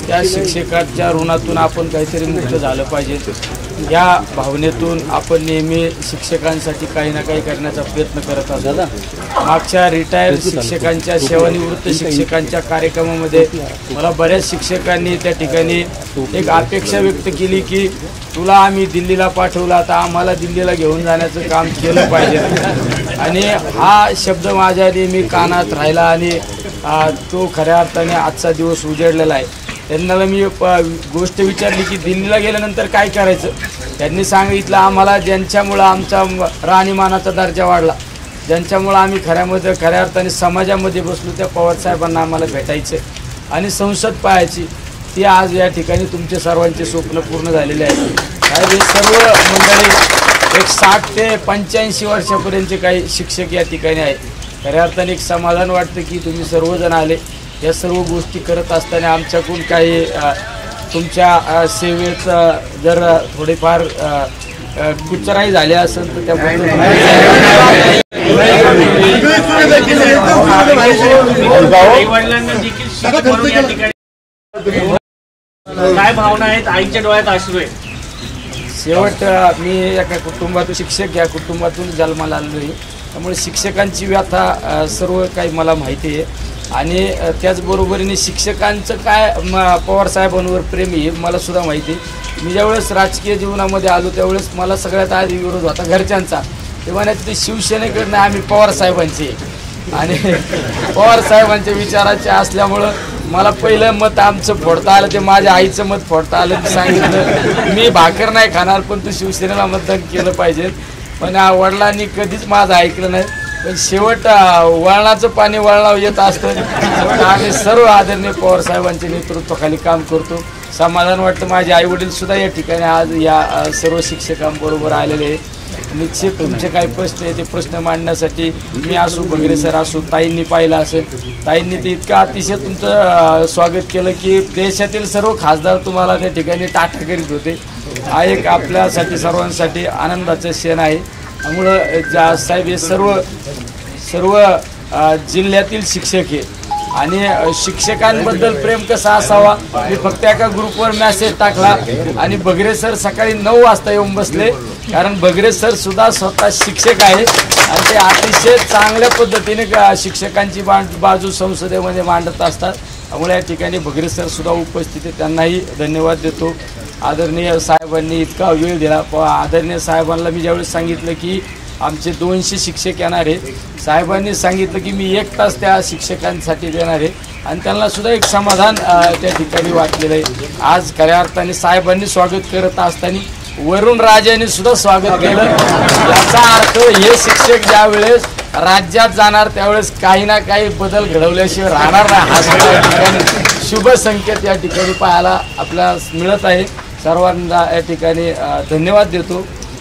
त्या शिक्षकाच्या ऋणातून आपण काहीतरी मुक्त झालं पाहिजे, या भावनेतून आपण नेहमी शिक्षकांसाठी काही ना काही करण्याचा प्रयत्न करत असतो। मागच्या रिटायर्ड शिक्षकांच्या, सेवानिवृत्त शिक्षकांच्या कार्यक्रमामध्ये मला बऱ्याच शिक्षकांनी त्या ठिकाणी एक अपेक्षा व्यक्त केली की तुला आम्ही दिल्लीला पाठवलं, आता आम्हाला दिल्लीला घेऊन जाण्याचं काम केलं पाहिजे। आणि हा शब्द माझ्या नेहमी कानात राहिला आणि तो खऱ्या अर्थाने आजचा दिवस उजळलेला आहे। त्यांना मी गोष्ट विचारली की दिल्लीला गेल्यानंतर काय करायचं, त्यांनी सांगितलं आम्हाला ज्यांच्यामुळं आमचा राहणीमानाचा दर्जा वाढला, ज्यांच्यामुळं आम्ही खऱ्या अर्थाने समाजामध्ये बसलो, त्या पवारसाहेबांना आम्हाला भेटायचं आणि संसद पाहायची। ती आज या ठिकाणी तुमचे सर्वांचे स्वप्न पूर्ण झालेले आहेत। साहेब, हे सर्व मंडळी एक 60 ते 85 वर्षापर्यंतचे काही शिक्षक या ठिकाणी आहेत। खऱ्या अर्थाने एक समाधान वाटतं की तुम्ही सर्वजण आले। या सर्व गोष्टी करत असताना आमच्याकडून काही तुमच्या सेवेत जर थोडेफार कुचराई झाली असेल तर त्याबद्दल काय भावना आहेत, आईच्या डोळ्यात अश्रू आहे। शेवट मी एका कुटुंबातून, शिक्षक या कुटुंबातून जन्माला आलो आहे, त्यामुळे शिक्षकांची व्यथा सर्व काही मला माहिती आहे। आणि त्याचबरोबरीने शिक्षकांचं काय पवारसाहेबांवर प्रेम आहे मला सुद्धा माहिती आहे। मी ज्यावेळेस राजकीय जीवनामध्ये आलो त्यावेळेस मला सगळ्यात आधी विरोध होता घरच्यांचा, ते म्हणायचे ते शिवसेनेकडनं आम्ही पवारसाहेबांचे आणि पवारसाहेबांच्या विचाराचे असल्यामुळं मला पहिलं मत आमचं फोडता आलं, ते माझ्या आईचं मत फोडता आलं। मी सांगितलं मी भाकर नाही खाणार पण तू शिवसेनेला मतदान केलं पाहिजे, पण वडिलांनी कधीच माझं ऐकलं नाही। पण शेवट वळणाचं पाणी वळणावर येत असतं। आम्ही सर्व आदरणीय पवारसाहेबांच्या नेतृत्वाखाली काम करतो। समाधान वाटतं। माझे आईवडील सुद्धा या ठिकाणी आज या सर्व शिक्षकांबरोबर आलेले आहे। निश्चित तुमचे काही प्रश्न आहे ते प्रश्न मांडण्यासाठी मी असू, बगरे सर असू, ताईंनी पाहिलं असेल, ताईंनी ते इतकं अतिशय तुमचं स्वागत केलं की देशातील सर्व खासदार तुम्हाला त्या ठिकाणी टाटा करीत होते। हा एक आपल्यासाठी सर्वांसाठी आनंदाचं क्षण आहे। त्यामुळं साहेब हे सर्व जिल्ह्यातील शिक्षक आहे आणि शिक्षकांबद्दल प्रेम कसा असावा, मी फक्त एका ग्रुपवर मेसेज टाकला आणि बगरे सर सकाळी 9 वाजता येऊन बसले, कारण बगरे सर सुद्धा स्वतः शिक्षक आहे आणि ते अतिशय चांगल्या पद्धतीने शिक्षकांची बाजू संसदेमध्ये मांडत असतात। त्यामुळे या ठिकाणी बगरे सर सुद्धा उपस्थित आहे, त्यांनाही धन्यवाद देतो। आदरणीय साहेबांनी इतका वेळ दिला। आदरणीय साहेबांना मी ज्यावेळेस सांगितलं की आमचे 200 शिक्षक येणार आहे, साहेबांनी सांगितलं की मी 1 तास त्या शिक्षकांसाठी देणार आहे आणि त्यांना सुद्धा एक समाधान त्या ठिकाणी वाटलेलं आहे। आज खऱ्या अर्थाने साहेबांनी स्वागत करत असताना वरुण राजांनी सुद्धा स्वागत केलं। याचा अर्थ हे शिक्षक ज्यावेळेस राज्यात जाणार त्यावेळेस काही ना काही बदल घडवल्याशिवाय राहणार नाही, हा सुद्धा या ठिकाणी शुभ संकेत या ठिकाणी पाहायला आपल्याला मिळत आहे। सर्वांना या ठिकाणी धन्यवाद देतो।